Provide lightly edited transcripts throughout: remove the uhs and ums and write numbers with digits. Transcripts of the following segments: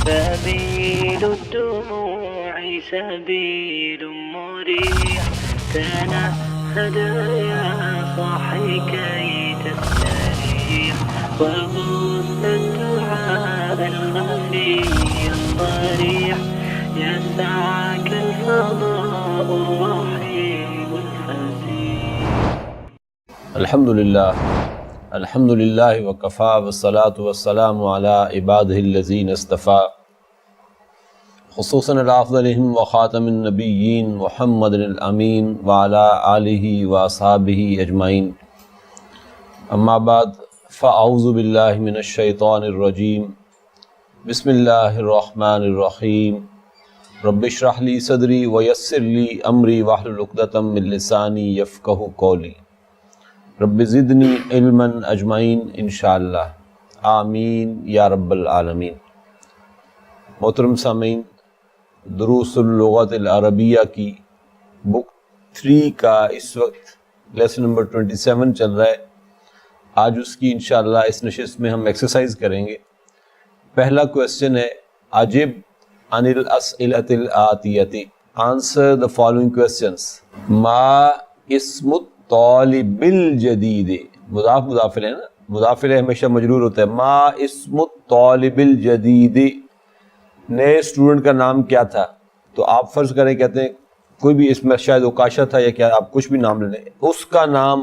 سبيل الدموع سبيل مريح تنهد يا صاحي كي تستريح وغص الدعاء الخفي الصريح يسعك الفضاء الرحيم الفسيح. الحمد للہ وکفا والصلاة والسلام علی عبادہ الذین اصطفیٰ خصوصاً افضلہم وخاتم النبیین محمد الامین وعلی آلہ واصحابہ اجمعین. اما بعد فاعوذ باللہ من الشیطان الرجیم. بسم اللہ الرحمن الرحیم. رب اشرح لی صدری ویسر لی امری واحلل عقدۃ من لسانی یفقہوا قولی. رب زدنی علما اجمعین انشاءاللہ آمین یا رب العالمین. محترم سامعین، دروس اللغت العربیہ کی بک 3 کا اس وقت لیسن نمبر 27 چل رہا ہے. آج اس کی انشاءاللہ اس نشست میں ہم ایکسرسائز کریں گے. پہلا کویسچن ہے عجب عن الاسئلۃ الآتیۃ. Answer the following questions. ما اسم طالب الجدید. مضاف مضافل ہے نا، مضافل ہمیشہ مجرور ہوتا ہے. ما اسم طالب الجدید، نئے اسٹوڈنٹ کا نام کیا تھا؟ تو آپ فرض کریں کہتے ہیں کوئی بھی اسم، شاید اوکاشا تھا یا کیا، آپ کچھ بھی نام لے لیں. اس کا نام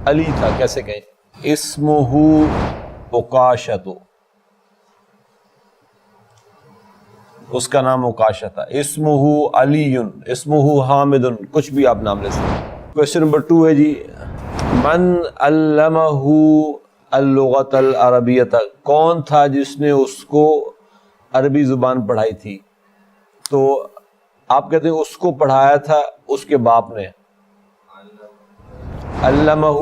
علی تھا، کیسے کہیں؟ اسمہ اوکاشۃ. اس کا نام اوکاشا تھا. اسمہ علی، اسمہ حامد، کچھ بھی آپ نام لے سکتے ہیں. کویسچن نمبر 2 ہے جی من علمہ اللغۃ العربیۃ. کون تھا جس نے اس کو عربی زبان پڑھائی تھی؟ تو آپ کہتے ہیں اس کو پڑھایا تھا اس کے باپ نے. علمہ،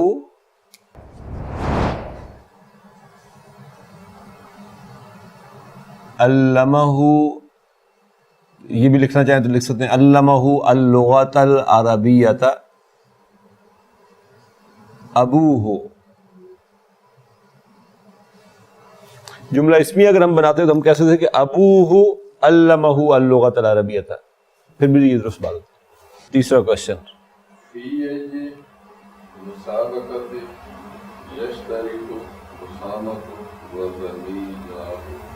علمہ، یہ بھی لکھنا چاہیں تو لکھ سکتے ہیں علمہ اللغۃ العربیۃ ابوہ. جملہ اسمیہ اگر ہم بناتے ہیں تو ہم کہہ سکتے ہیں کہ ابوہ علمہ اللغۃ العربیۃ. پھر بھی یہ درست بات ہے. تیسرا کویسچن.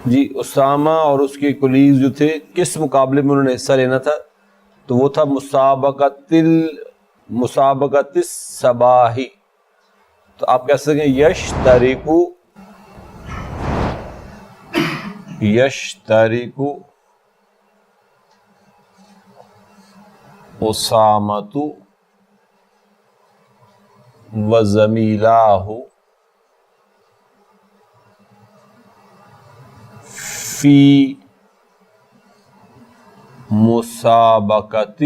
جی اسامہ اور اس کے کولیگز جو تھے کس مقابلے میں انہوں نے حصہ لینا تھا؟ تو وہ تھا مسابقۃ الصباح. تو آپ کہہ سکیں یشترک اسامۃ وزمیلاہ فی مسابقۃ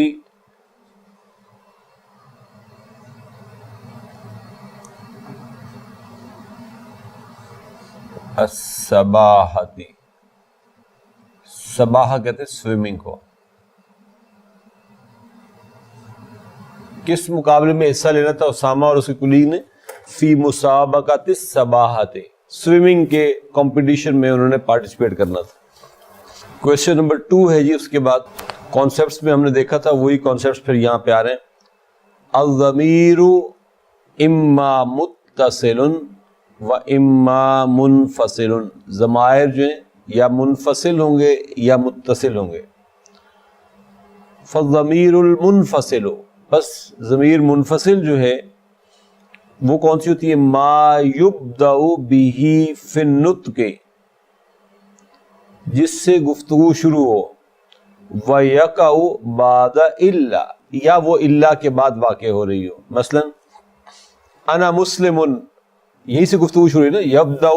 السباحۃ. سباحہ کہتے ہیں سوئمنگ کو. کس مقابلے میں حصہ لینا تھا اسامہ اور اس کے کولیگ نے؟ فی مسابقۃ السباحۃ. سوئمنگ کے کمپٹیشن میں انہوں نے پارٹیسپیٹ کرنا تھا. کویسچن نمبر 2 ہے جی اس کے بعد کانسیپٹس میں ہم نے دیکھا تھا وہی کانسیپٹس پھر یہاں پہ آ رہے ہیں. الضمیر اما متصل و اما منفصل. ضمائر جو ہیں یا منفصل ہوں گے یا متصل ہوں گے. فالضمیر المنفصل، بس ضمیر منفصل جو ہے وہ کون سی ہوتی ہے؟ ما یبدأ بہ فی النطق، جس سے گفتگو شروع ہو. ویقع بعد الا، یا وہ الا کے بعد واقع ہو رہی ہو. مثلا انا مسلم، یہی سے گفتگو شروع ہے نا. یبدأ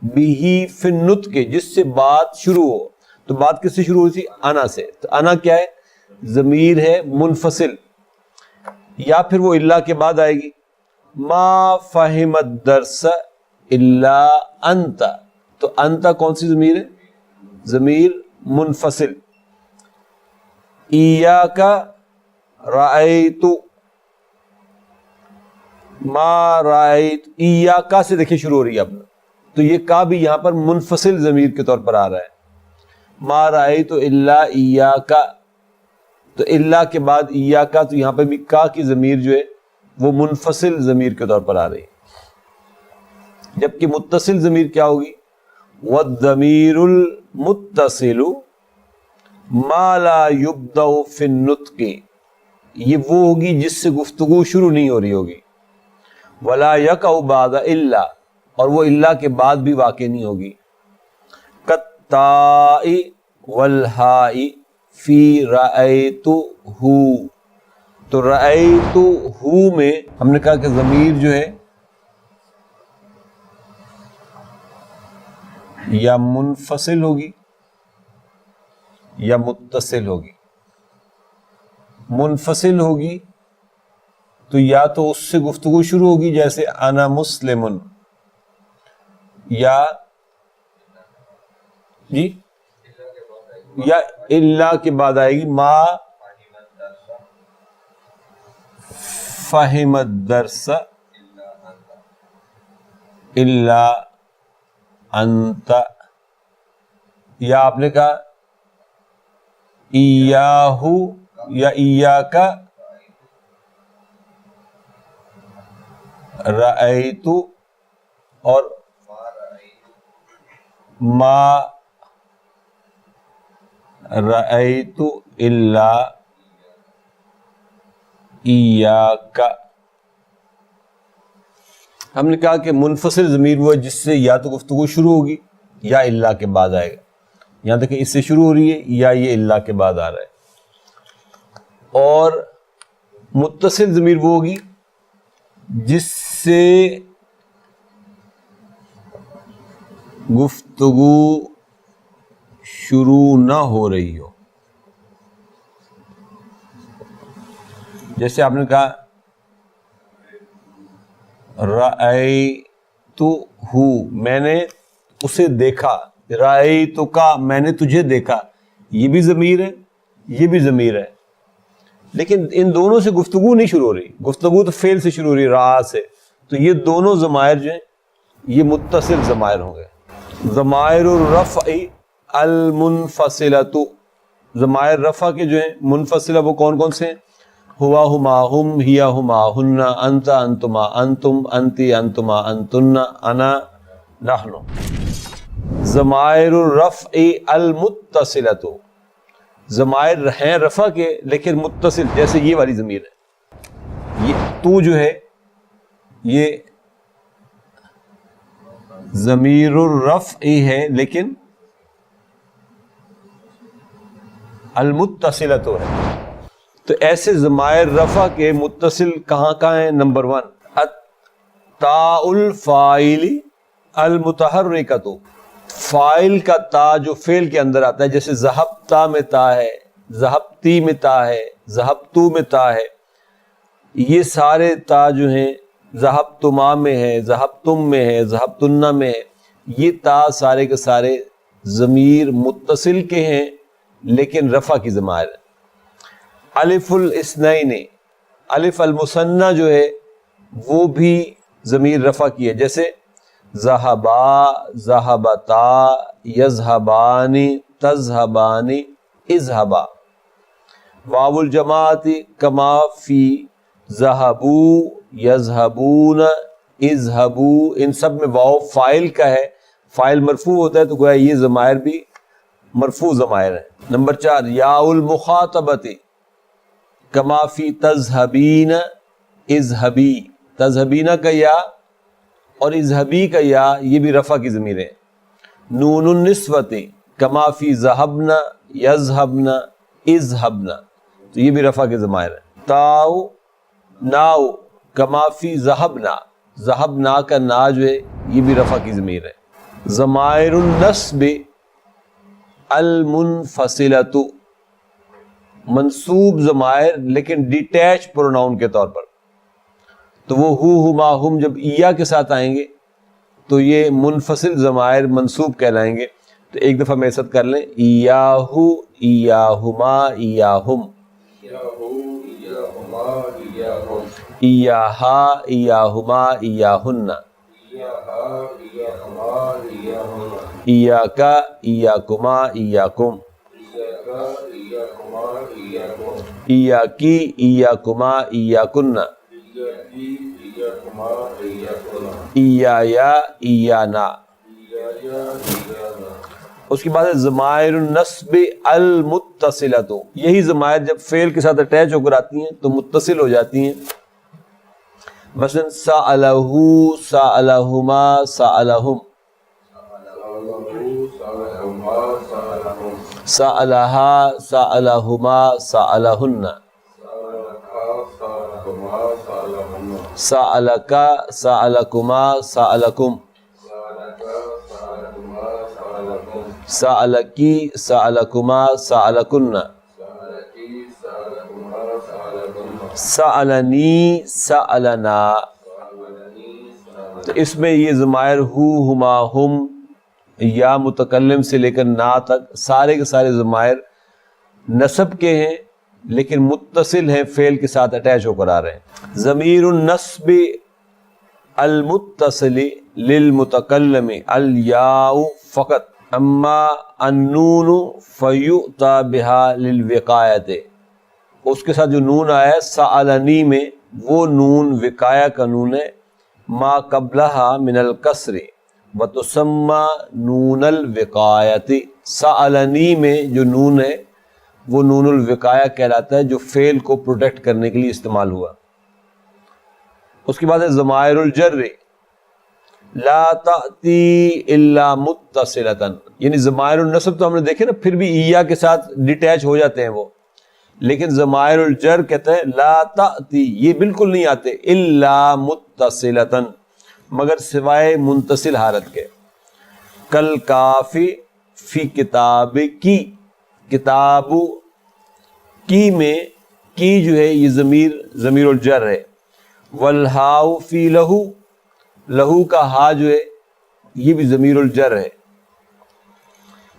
بہ فی النطق، جس سے بات شروع ہو. تو بات کس سے شروع ہوئی تھی؟ انا سے. تو انا کیا ہے؟ ضمیر ہے منفصل. یا پھر وہ الا کے بعد آئے گی. ما فہم الدرس الا انت. تو انت کون سی ضمیر ہے؟ ضمیر منفصل. ایاک رأیت، ما رأیت، ایاک سے دیکھیں شروع ہو رہی ہے اپنا. تو یہ کا بھی یہاں پر منفصل ضمیر کے طور پر آ رہا ہے. ما رأیت الا ایاک، تو الا کے بعد ایاک، تو یہاں پہ بھی کا کی ضمیر جو ہے وہ منفصل ضمیر کے طور پر آ رہی ہے، جبکہ متصل ضمیر کیا ہوگی؟ والضمیر المتصل ما لا یبدأ فی النطق، یہ وہ ہوگی جس سے گفتگو شروع نہیں ہو رہی ہوگی، ولا یقع بعد الا، اور وہ الا کے بعد بھی واقع نہیں ہوگی، کالتاء والہاء فی رأیتہ، تو رأیتہ میں ہم نے کہا کہ ضمیر جو ہے یا منفصل ہوگی یا متصل ہوگی۔ منفصل ہوگی تو یا تو اس سے گفتگو شروع ہوگی جیسے انا مسلم، یا جی یا الا کے بعد آئے گی ما فہم الدرس الا انت، یا آپ نے کہا ایاہ یا ایاک رأیت، اور ما رأیت الا ایاک۔ ہم نے کہا کہ منفصل ضمیر وہ ہے جس سے یا تو گفتگو شروع ہوگی یا الا کے بعد آئے گا، یہاں تک کہ اس سے شروع ہو رہی ہے یا یہ الا کے بعد آ رہا ہے۔ اور متصل ضمیر وہ ہوگی جس سے گفتگو شروع نہ ہو رہی ہو، جیسے آپ نے کہا رأیتہ، میں نے اسے دیکھا، رأیتک میں نے تجھے دیکھا، یہ بھی ضمیر ہے یہ بھی ضمیر ہے، لیکن ان دونوں سے گفتگو نہیں شروع ہو رہی، گفتگو تو فعل سے شروع ہو رہی ہے، رآ سے، تو یہ دونوں ضمائر جو ہیں یہ متصل ضمائر ہوں گے۔ ضمائر الرفع المنفصلۃ، ضمائر رفع کے جو ہیں منفصلہ وہ کون کون سے ہیں؟ ہوا ہما ہم، ہیا ہما ہن، انت انتما انتم، انتی انتما انتن، انا نحن۔ ضمائر الرفع المتصلۃ، ضمائر ہیں رفع کے لیکن متصل، جیسے یہ والی ضمیر ہے، یہ تو جو ہے یہ ضمیر الرفع ہے لیکن المتصلۃ ہے۔ تو ایسے ضمائر رفع کے متصل کہاں کہاں ہیں؟ نمبر 1 التاء الفاعل المتحرکۃ، فاعل کا تا جو فعل کے اندر آتا ہے، جیسے ذہبتا میں تا ہے، ذہبتی میں تا ہے، ذہبتو میں تا ہے، یہ سارے تا جو ہیں ذہبتما میں ہے، ذہبتم میں ہے، ذہبتن میں ہے، یہ تا سارے کے سارے ضمیر متصل کے ہیں لیکن رفع کی ضمائر ہے۔ الف الاثنین، الف المثنی جو ہے وہ بھی ضمیر رفع کی ہے، جیسے ذہبا، ذہبتا، یذہبان، تذہبان، اذہبا۔ واو الجماعت کما فی ذہبو، یذہبون، اذہبو، ان سب میں واو فاعل کا ہے، فاعل مرفوع ہوتا ہے تو گویا یہ ضمائر بھی مرفوع ضمائر ہیں۔ نمبر 4 یا المخاطبت کما فی تذہبین، اذہبی، تذہبین کا یا اور اذہبی کا یا یہ بھی رفع کی ضمیر ہے۔ نون النسوۃ کما فی ذہبنا، یذہبنا، اذہبنا، تو یہ بھی رفع کے ضمائر ہے۔ تاؤ ناؤ کما فی ذہبنا، ذہبنا کا نا جو ہے یہ بھی رفع کی ضمیر ہے۔ ضمائر النصب المنفصلۃ، منصوب ضمائر لیکن ڈیٹیچ پروناؤن کے طور پر، تو وہ ہما ہم جب ایا کے ساتھ آئیں گے تو یہ منفصل ضمائر منصوب کہلائیں گے۔ تو ایک دفعہ میرے ساتھ کر لیں، ایاہو، ایاہما، ایاہم، ایاہا، ایاہما، ایاہن، ایاکا ایاکما ایاکم، ایاکی ایاکما ایاکن، ایایا ایانا۔ اس کے بعد ہے ضمائر النصب المتصلۃ، یہی ضمائر جب فعل کے ساتھ اٹیچ ہو کر آتی ہیں تو متصل ہو جاتی ہیں، مثلا سألہ سألہما سألہم، سألہا سألہما سألہن، سألکا سألکما سألکم، سألکی سألکما سألکن، سألنی سألنا۔ تو اس میں یہ ضمائر ہو، ہما، ہم، یا متکلم سے لے کر نا تک سارے کے سارے ضمائر نصب کے ہیں لیکن متصل ہیں، فعل کے ساتھ اٹیچ ہو کر آ رہے ہیں۔ ضمیر النصب المتصل للمتکلم الیاء فقط، اما النون فیؤتی بها للوقایۃ، اس کے ساتھ جو نون آیا ہے سألنی میں، وہ نون وقایہ کا نون ہے، ما قبلها من الکسر وتسمى نون الوقایۃ، سألنی میں جو نون ہے وہ نون الوقایہ کہلاتا ہے، جو فعل کو پروٹیکٹ کرنے کے لیے استعمال ہوا۔ اس کے بعد ہے ضمائر الجر لا تأتی الا متصلۃ، یعنی ضمائر النصب تو ہم نے دیکھے نا پھر بھی ایا کے ساتھ ڈیٹیچ ہو جاتے ہیں وہ، لیکن ضمائر الجر کہتے ہیں لا تأتی، یہ بالکل نہیں آتے، الا متصلۃ، مگر سوائے منتصل حالت کے، کل کافی فی کتاب کی، کتاب کی میں کی جو ہے یہ ضمیر الجر ہے، والہاء فی لہو، لہو کا ہا جو ہے یہ بھی ضمیر الجر ہے۔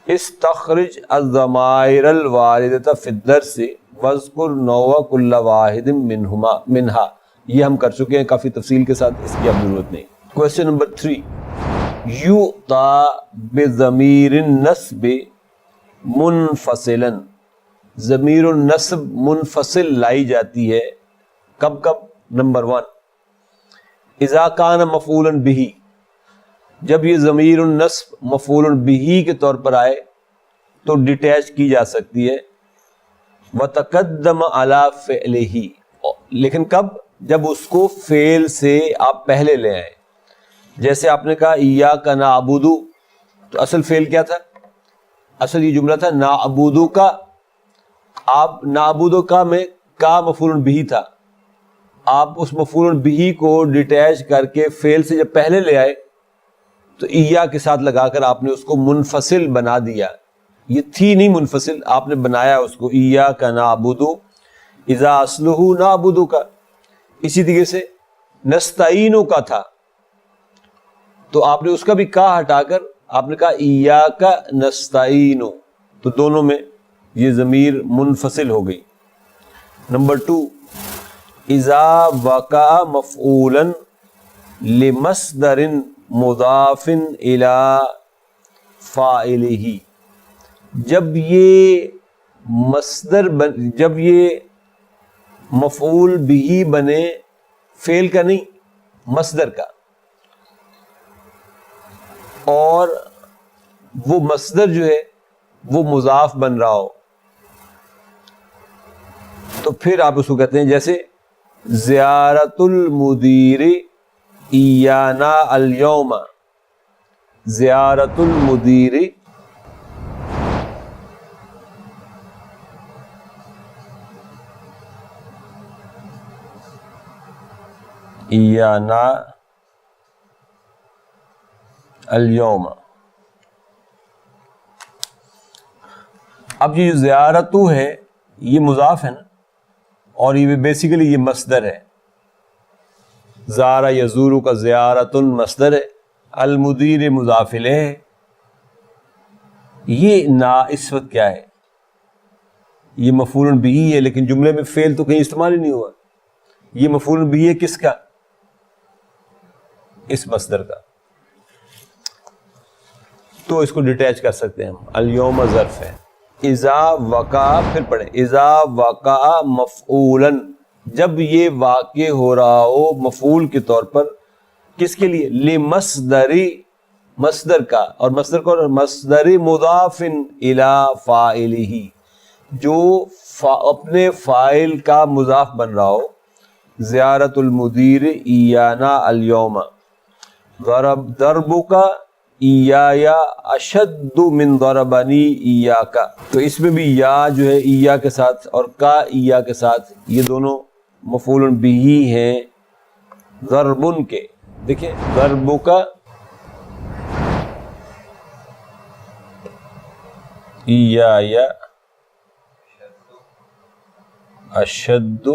استخرج الضمائر الواردۃ فی الدرس واذکر نوع کل واحد منہا، یہ ہم کر چکے ہیں کافی تفصیل کے ساتھ، اس کی اب ضرورت نہیں۔ کویسچن نمبر 3، یؤتی بضمیر النصب منفصلا، ضمیر النصب منفصل لائی جاتی ہے کب کب؟ نمبر 1، اذا کان مفعولا بہ، جب یہ ضمیر النصب مفعول بہ کے طور پر آئے تو ڈیٹیچ کی جا سکتی ہے، وتقدم علی فعلہ، لیکن کب؟ جب اس کو فعل سے آپ پہلے لے آئیں، جیسے آپ نے کہا ایاک نعبد، تو اصل فعل کیا تھا؟ اصل یہ جملہ تھا نعبد کا، آپ نعبد کا میں کا مفعول بہ تھا، آپ اس مفعول بہ کو ڈیٹیچ کر کے فعل سے جب پہلے لے آئے تو ایا کے ساتھ لگا کر آپ نے اس کو منفصل بنا دیا، یہ تھی نہیں منفصل، آپ نے بنایا اس کو ایاک نعبد اذا اصلہ نعبد کا۔ اسی طریقے سے نستعین کا تھا تو آپ نے اس کا بھی کا ہٹا کر آپ نے کہا ایاک نستعین، تو دونوں میں یہ ضمیر منفصل ہو گئی۔ نمبر 2، اذا وقع مفعولا لمصدر مضاف الی فاعلہ، جب یہ مصدر جب یہ مفعول بہ بنے فعل کا نہیں مصدر کا، اور وہ مصدر جو ہے وہ مضاف بن رہا ہو، تو پھر آپ اس کو کہتے ہیں جیسے زیارت المدیر ایانا الیوم، زیارت المدیر ایانا الیوم۔ اب یہ جو زیارتو ہے یہ مضاف ہے نا، اور یہ بیسیکلی یہ مصدر ہے، زارا یزورو کا زیارتن مصدر ہے، المدیر مضاف الیہ ہے۔ یہ نا اس وقت کیا ہے؟ یہ مفعول بہ ہے، لیکن جملے میں فعل تو کہیں استعمال ہی نہیں ہوا۔ یہ مفعول بہ ہے کس کا؟ اس مصدر کا، تو اس کو ڈیٹیچ کر سکتے ہیں ہم. الیوم ظرف ہے. اذا وقع، پھر پڑھیں اذا وقع مفعولا، جب یہ واقع ہو رہا ہو مفعول کے طور پر، کس کے لیے؟ لمصدری، مصدر کا، اور مصدر کو مصدر مضاف الی فاعلہ، جو اپنے فاعل کا مضاف بن رہا ہو. زیارت المدیر ایانا الیوم، ضربک ایایا اشد من ضربنی ایاکا. تو اس میں بھی یا جو ہے ایا کے ساتھ اور کا ایا کے ساتھ، یہ دونوں مفعول بہ ہیں ضربن کے. دیکھیں ضربک ایایا اشد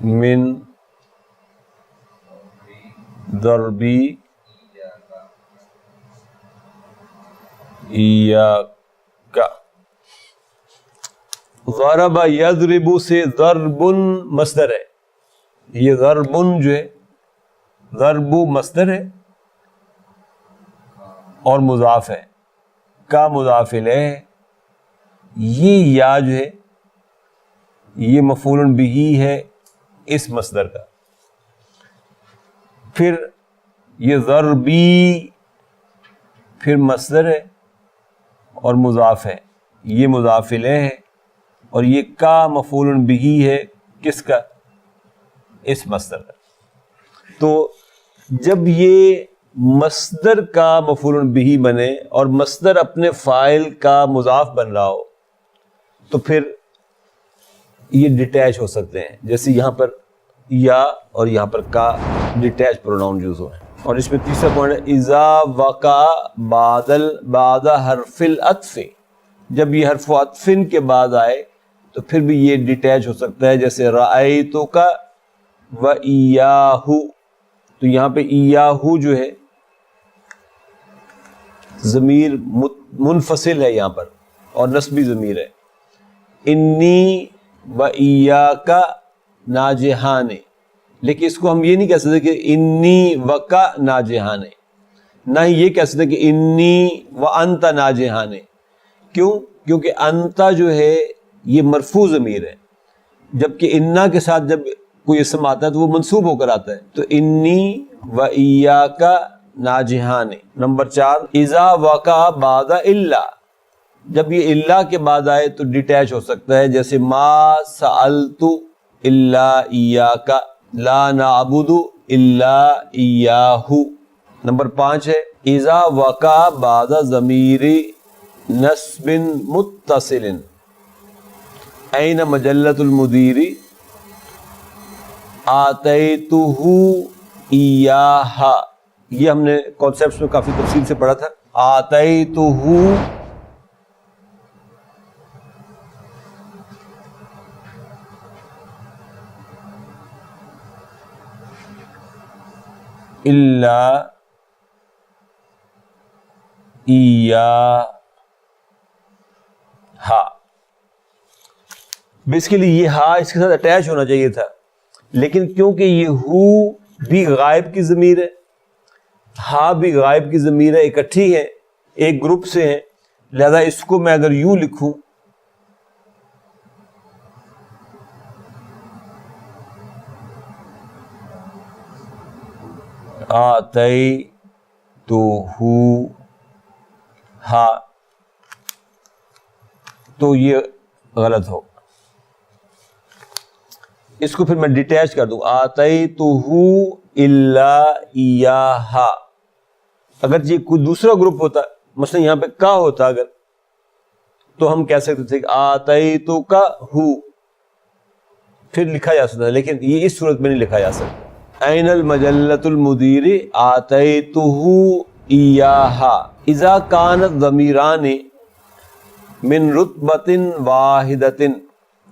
من ضربی ایاکا. ضرب یضرب سے ضربن مصدر ہے، یہ ضربن جو ہے ضرب مصدر ہے اور مضاف ہے، کا مضاف الیہ. یہ یا جو ہے یہ مفعول بہ ہے اس مصدر کا. پھر یہ ضربی پھر مصدر ہے اور مضاف ہے، یہ مضاف الیہ ہے، اور یہ کا مفعول بہ ہے کس کا؟ اس مصدر کا. تو جب یہ مصدر کا مفعول بہ بنے اور مصدر اپنے فاعل کا مضاف بن رہا ہو تو پھر یہ ڈیٹیچ ہو سکتے ہیں، جیسے یہاں پر یا اور یہاں پر کا ڈیٹیچ پروناؤن یوز ہوئے. اور اس میں تیسرا پوائنٹ ہے اذا وقع بعد حرف العطف، جب یہ حرف عطف کے بعد آئے تو پھر بھی یہ ڈیٹیچ ہو سکتا ہے، جیسے رأیتک و ایاہ. تو یہاں پہ ایاہ جو ہے ضمیر منفصل ہے یہاں پر اور نسبی ضمیر ہے. انی و ایاک ناجحان، لیکن اس کو ہم یہ نہیں کہہ سکتے کہ انی و کا ناجحان، نہ ہی یہ کہہ سکتے کہ انی و انت ناجحان. کیوں؟ کیونکہ انت جو ہے یہ مرفوع ضمیر ہے، جبکہ انا کے ساتھ جب کوئی اسم آتا ہے تو وہ منصوب ہو کر آتا ہے. تو انی و ایاک ناجحان. نمبر 4 اذا وقع بعد الا، جب یہ الا کے بعد آئے تو ڈیٹیچ ہو سکتا ہے، جیسے ما سألت الا ایاک، لا نعبد الا ایاہ. نمبر 5 ہے اذا وقع بعد ضمیر نصب متصل. این مجلۃ المدیر آتیتہ ایاہ. یہ ہم نے کانسیپٹس میں کافی تفصیل سے پڑھا تھا. آتیتہ الا ایاہ. بیسیکلی یہ ہا اس کے ساتھ اٹیچ ہونا چاہیے تھا، لیکن کیونکہ یہ ہو بھی غائب کی ضمیر ہے، ہا بھی غائب کی ضمیر ہے، اکٹھی ہے، ایک گروپ سے ہیں، لہذا اس کو میں اگر یوں لکھوں آتیتہ ہا، تو یہ غلط ہو. اس کو پھر میں ڈیٹیچ کر دوں آتیتہ الا ایاہ. اگر یہ کوئی دوسرا گروپ ہوتا، مثلا یہاں پہ کا ہوتا اگر، تو ہم کہہ سکتے تھے کہ آتیتک ہو، پھر لکھا جا سکتا ہے، لیکن یہ اس صورت میں نہیں لکھا جا سکتا. این المجلۃ المدیر آتیتہ ایاہ. اذا کانت ضمیران من رتبۃ واحدۃ،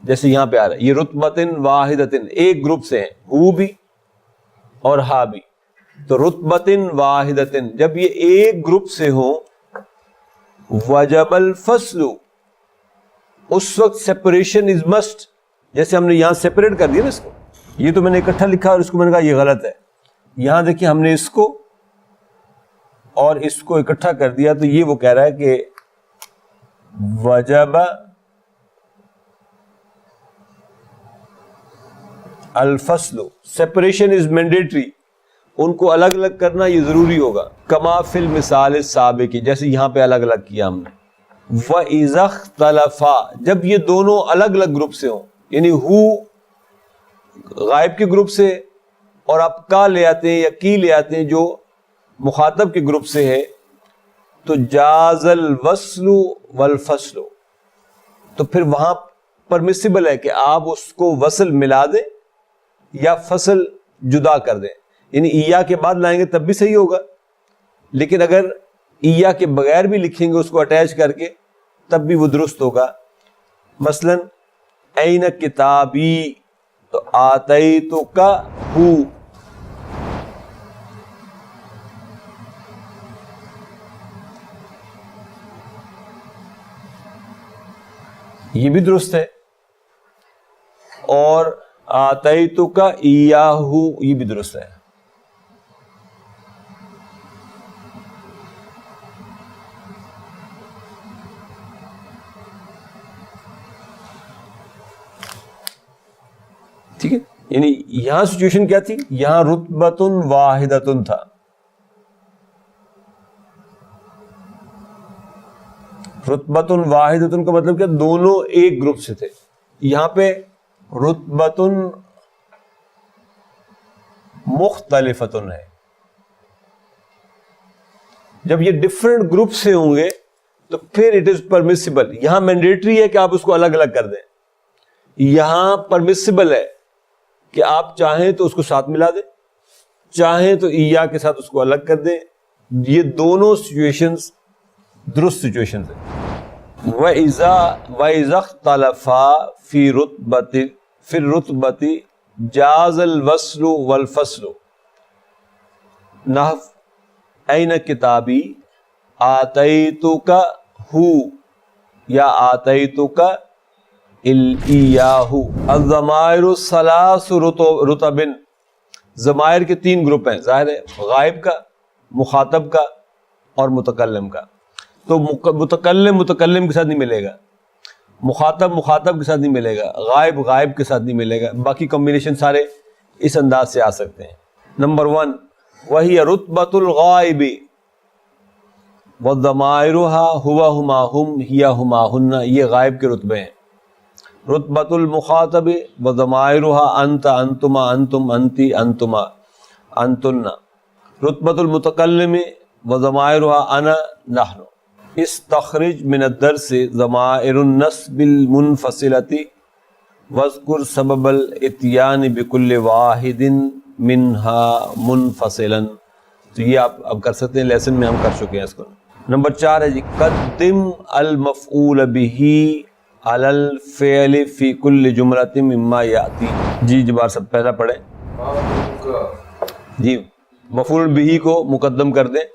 جیسے یہاں پہ آ رہا ہے یہ رتبۃ واحدۃ، ایک گروپ سے ہیں، ہو بھی اور ہا بھی. تو رتبۃ واحدۃ جب یہ ایک گروپ سے ہوں، وجب الفصل، اس وقت سیپریشن از مسٹ. جیسے ہم نے یہاں سیپریٹ کر دیا نا اس کو، یہ تو میں نے اکٹھا لکھا اور اس کو میں نے کہا یہ غلط ہے، یہاں دیکھیں ہم نے اس کو اور اس کو اکٹھا کر دیا، تو یہ وہ کہہ رہا ہے کہ وجب الفصل، سیپریشن از مینڈیٹری، ان کو الگ الگ کرنا یہ ضروری ہوگا. کما فی المثال السابق، جیسے یہاں پہ الگ الگ کیا ہم نے. وَإِذَا اخْتَلَفَا، جب یہ دونوں الگ الگ گروپ سے ہوں، یعنی ہو غائب کے گروپ سے اور آپ کا لے آتے ہیں یا کی لے آتے ہیں جو مخاطب کے گروپ سے ہے، تو جاز الوصل والفصل، تو پھر وہاں پرمیسیبل ہے کہ آپ اس کو وصل ملا دیں یا فصل جدا کر دیں. یعنی ایا کے بعد لائیں گے تب بھی صحیح ہوگا، لیکن اگر ایا کے بغیر بھی لکھیں گے اس کو اٹیچ کر کے تب بھی وہ درست ہوگا. مثلا این کتابی، تو آتیتک ہو، یہ بھی درست ہے. اور آتیتک ایاہ، یہ بھی درست ہے. ٹھیک ہے، یعنی یہاں سچویشن کیا تھی؟ یہاں رتبۃ واحدۃ تھا، رتبۃ واحدۃ کا مطلب کیا؟ دونوں ایک گروپ سے تھے. یہاں پہ رتبۃ مختلفۃ ہے. جب یہ ڈفرنٹ گروپ سے ہوں گے تو پھر اٹ از پرمیسیبل. یہاں مینڈیٹری ہے کہ آپ اس کو الگ الگ کر دیں، یہاں پرمیسیبل ہے کہ آپ چاہیں تو اس کو ساتھ ملا دیں، چاہیں تو ایا کے ساتھ اس کو الگ کر دیں. یہ دونوں سچویشنز درست سچویشنز ہیں. وَإِذَا اخْتَلَفَا فِي الرُّتْبَةِ جَازَ الْوَصْلُ وَالْفَصْلُ. نحو این کتابی آتیتک ہو یا آتیتک الایاہ. الضمائر الثلاث رتب، ضمائر کے 3 گروپ ہیں، ظاہر ہے غائب کا، مخاطب کا اور متکلم کا. تو متکلم کے ساتھ نہیں ملے گا، مخاطب کے ساتھ نہیں ملے گا، غائب کے ساتھ نہیں ملے گا. باقی کمبینیشن سارے اس انداز سے آ سکتے ہیں. نمبر 1 وہی رتبۃ الغائب وضمائرها هو ہما ہم ہی ہما ہن، یہ غائب کے رتبے ہیں. رتبۃ المخاطب وضمائرها انت انتما انتم انتی انتما انتن. رتبۃ المتکلم وضمائرها انا نحن. استخرج من الدرس ضمائر النصب المنفصلة واذکر سبب الاتیان بکل واحد منها منفصلا. تو یہ آپ اب کر سکتے ہیں، لیسن میں ہم کر چکے ہیں اس کو. نمبر 4 ہے جی قدم المفعول به علی الفعل فی کل جملۃ مما یاتی. جی جبار سب پہلا پڑھیں جی. مفعول به کو مقدم کر دیں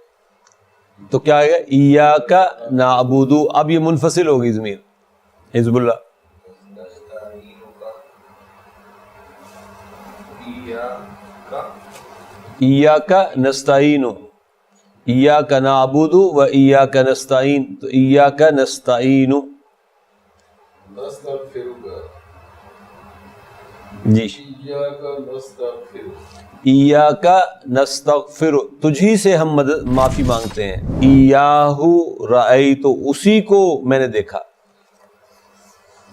تو کیا آئے گا؟ ایاک نعبد. اب یہ منفصل ہوگی ضمیر. حزب اللہ. ایاک نستعین، ایاک نعبد و ایاک نستعین. تو ایاک نستعین جی. ایاک نستغفر، تجھی سے ہم معافی مانگتے ہیں. ایاہ رأیت، اسی کو میں نے دیکھا.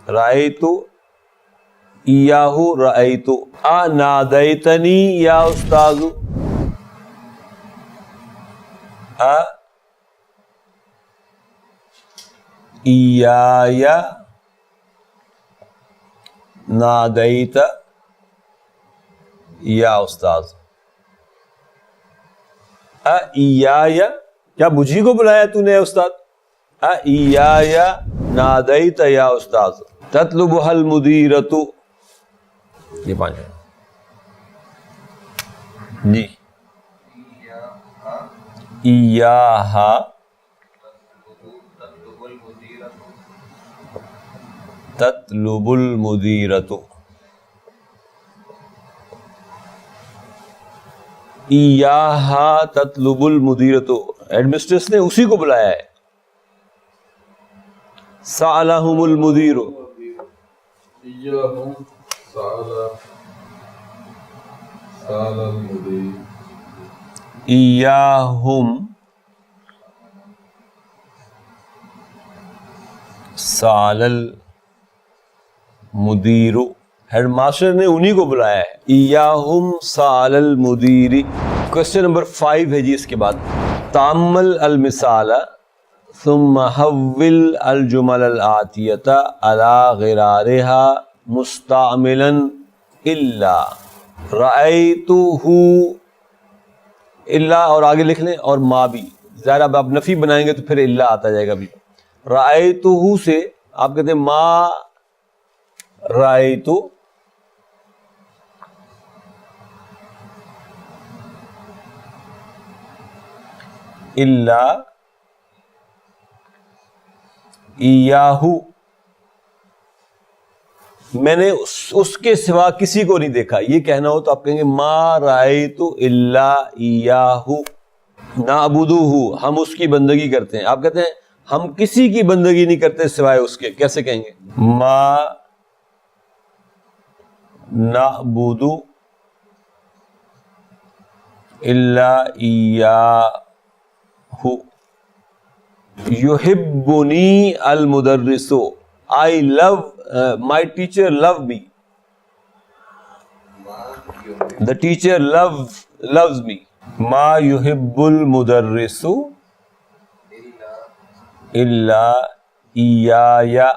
رأیت ایاہ رأیت. نادیتنی یا استاذ، ایای نادیت یا استاذ. ایای، کیا مجھی کو بلایا تو نے استاد؟ ایای نادیت یا استاذ. تطلبها المدیرۃ، یہ 5 ہے جی. ایاہا تطلب المدیرۃ. ایہا تطلب المدیرۃ، ایڈمنسٹریٹر نے اسی کو بلایا ہے. سألہم المدیر، ایہم سأل المدیر، ایہم سأل المدیر، ہیڈ ماسٹر نے انہی کو بلایا ہے. ایہم سأل المدیر. کوشچن نمبر 5 ہے جی. اس کے بعد تامل المثال ثم حول الجمل الآتیۃ علی غرارها مستعملا الا رأیتہ، الا اور آگے لکھ لیں اور ما بھی. ظاہر اب آپ نفی بنائیں گے تو پھر الا آتا جائے گا. بھی رأیتہ سے آپ کہتے ہیں ما رأیت الا ایاہ، میں نے اس کے سوا کسی کو نہیں دیکھا. یہ کہنا ہو تو آپ کہیں گے ما رأیت الا ایاہ نعبدہ، ہم اس کی بندگی کرتے ہیں. آپ کہتے ہیں ہم کسی کی بندگی نہیں کرتے سوائے اس کے. کیسے کہیں گے؟ ما نعبد الا ایاہ. یحبنی المدرس، I love my teacher love me. The teacher loves me. ما يحب المدرس الا ایایا،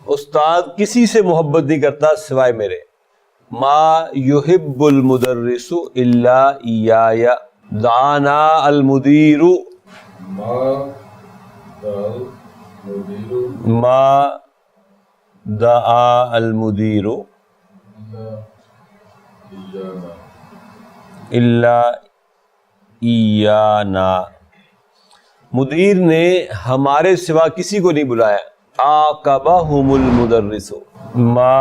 استاد کسی سے محبت نہیں کرتا سوائے میرے. ما يحب المدرس الا ایایا. دعانا المدیر، ما دعا المدیر ما دعا المدیر الا ایانا. مدیر نے ہمارے سوا کسی کو نہیں بلایا. عاقبہم المدرس، ما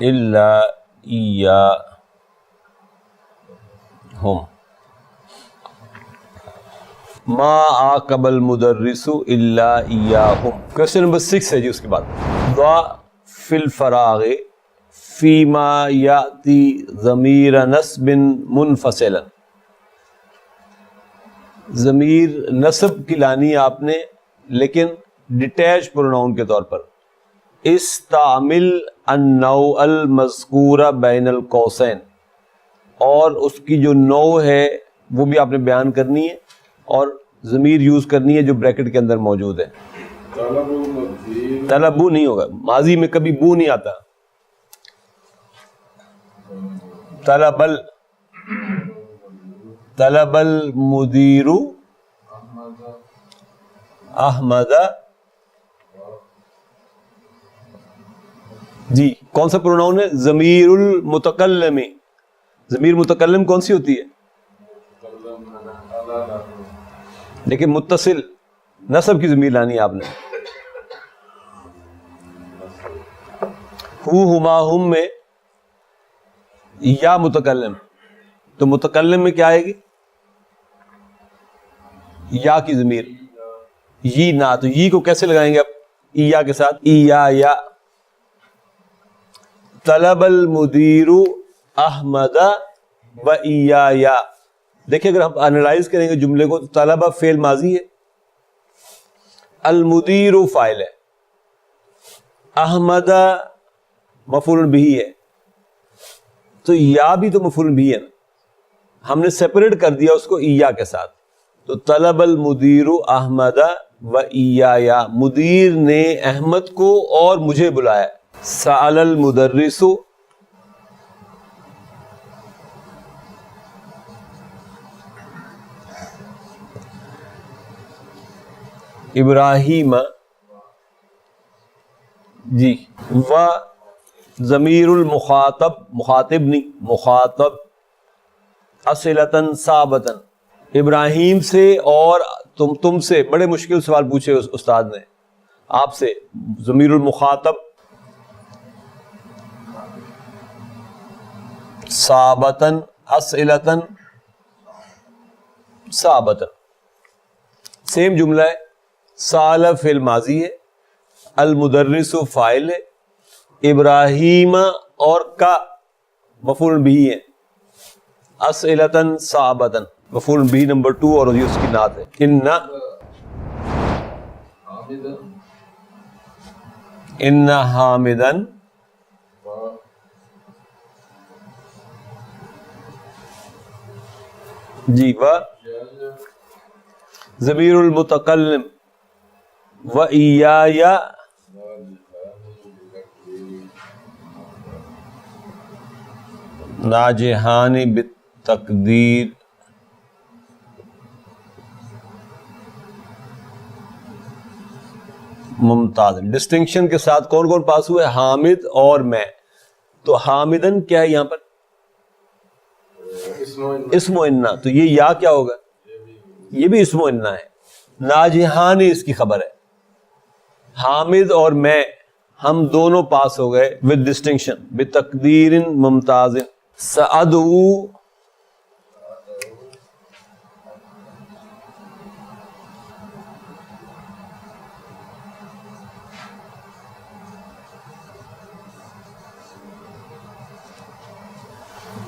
الا ایاہم، ما عاقب المدرس الا ایاہم. کوشچن نمبر 6 ہے جی. اس کے بعد ضع فی الفراغ فیما یاتی ضمیر نصب منفصلا. ضمیر نصب کی لانی ہے آپ نے لیکن ڈیٹیچ پروناؤن کے طور پر. استعمل النوع المذکور بین القوسین، اور اس کی جو نوع ہے وہ بھی آپ نے بیان کرنی ہے اور ضمیر یوز کرنی ہے جو بریکٹ کے اندر موجود ہے. طلب المدیر، طلب بو نہیں ہوگا، ماضی میں کبھی بو نہیں آتا. طلب المدیر احمد. جی کون سا پروناؤن ہے؟ ضمیر المتکلم. ضمیر متکلم کون سی ہوتی ہے؟ لیکن متصل نصب کی ضمیر لانی ہے آپ نے. ہما ہم میں یا متکلم، تو متکلم میں کیا آئے گی؟ یا کی ضمیر. یہ نہ تو یہ کو کیسے لگائیں گے آپ؟ یا کے ساتھ یا. طلب المدیر احمد و ایایا. دیکھیں اگر ہم انالائز کریں گے جملے کو تو طلبہ فعل ماضی ہے، المدیر فاعل ہے، احمد مفعول بہ ہے، تو یا بھی تو مفعول بہ ہے نا. ہم نے سیپریٹ کر دیا اس کو ایا کے ساتھ. تو طلب المدیر احمد و ایایا، مدیر نے احمد کو اور مجھے بلایا. سأل المدرس ابراہیم. جی و ضمیر المخاطب، مخاطب نہیں، مخاطب، اصلتاً ثابتاً ابراہیم سے اور تم سے بڑے مشکل سوال پوچھے استاد نے آپ سے. ضمیر المخاطب صابتن اسئلتن صابتن سیم جملہ ہے. سال فعل ماضی ہے, المدرس فاعل ہے, ابراہیم اور کا مفعول بھی ہے, اسئلتن صابتن مفعول بھی نمبر 2 اور یہ اس کی نعت ہے. ان حامدن جی و ضمیر المتکلم و ایایا ناجحان بالتقدیر ممتاز. ڈسٹنکشن کے ساتھ کون کون پاس ہوئے؟ حامد اور میں. تو حامدن کیا ہے یہاں پر؟ اسم و انا. تو یہ یا کیا ہوگا؟ یہ بھی اسم و انا ہے. ناجحان اس کی خبر ہے. حامد اور میں ہم دونوں پاس ہو گئے ود ڈسٹنکشن بتقدیر ممتاز. سأدعو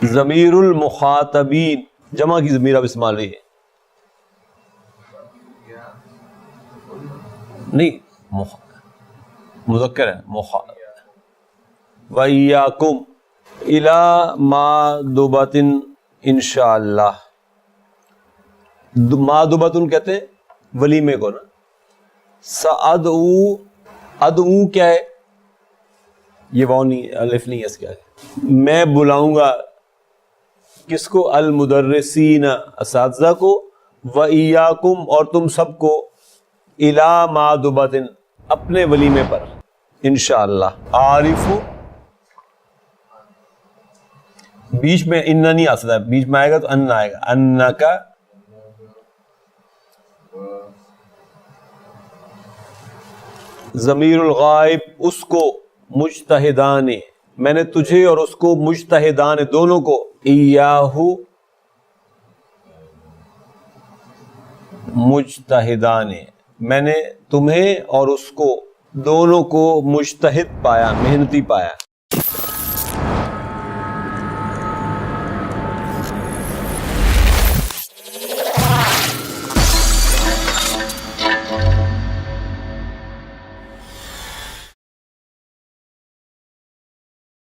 ضمیر المخاطبین جمع کی ضمیر اب استعمال ہوئی ہے نہیں مذکر ہے. وَإِيَّاكُمْ إِلَى مَادُبَةٍ انشاءاللہ. مادبتن کہتے ہیں ولیمے کو نا. سأدعو ادعو کیا ہے؟ یہ واو نہیں الف نہیں ہے اس کیا ہے. میں بلاؤں گا کس کو؟ المدرسین اساتذہ کو. وَإِيَّاكُمْ اور تم سب کو. إِلَى مَادُبَةٍ اپنے ولیمے پر انشاءاللہ. عارف بیچ میں اننا نہیں آ سکتا, بیچ میں آئے گا تو ان آئے گا. انکا ضمیر الغائب اس کو مجتہدان میں نے تجھے اور اس کو مجتہدان دونوں کو. ایاہو مجتہدان میں نے تمہیں اور اس کو دونوں کو مجتہد پایا, محنتی پایا.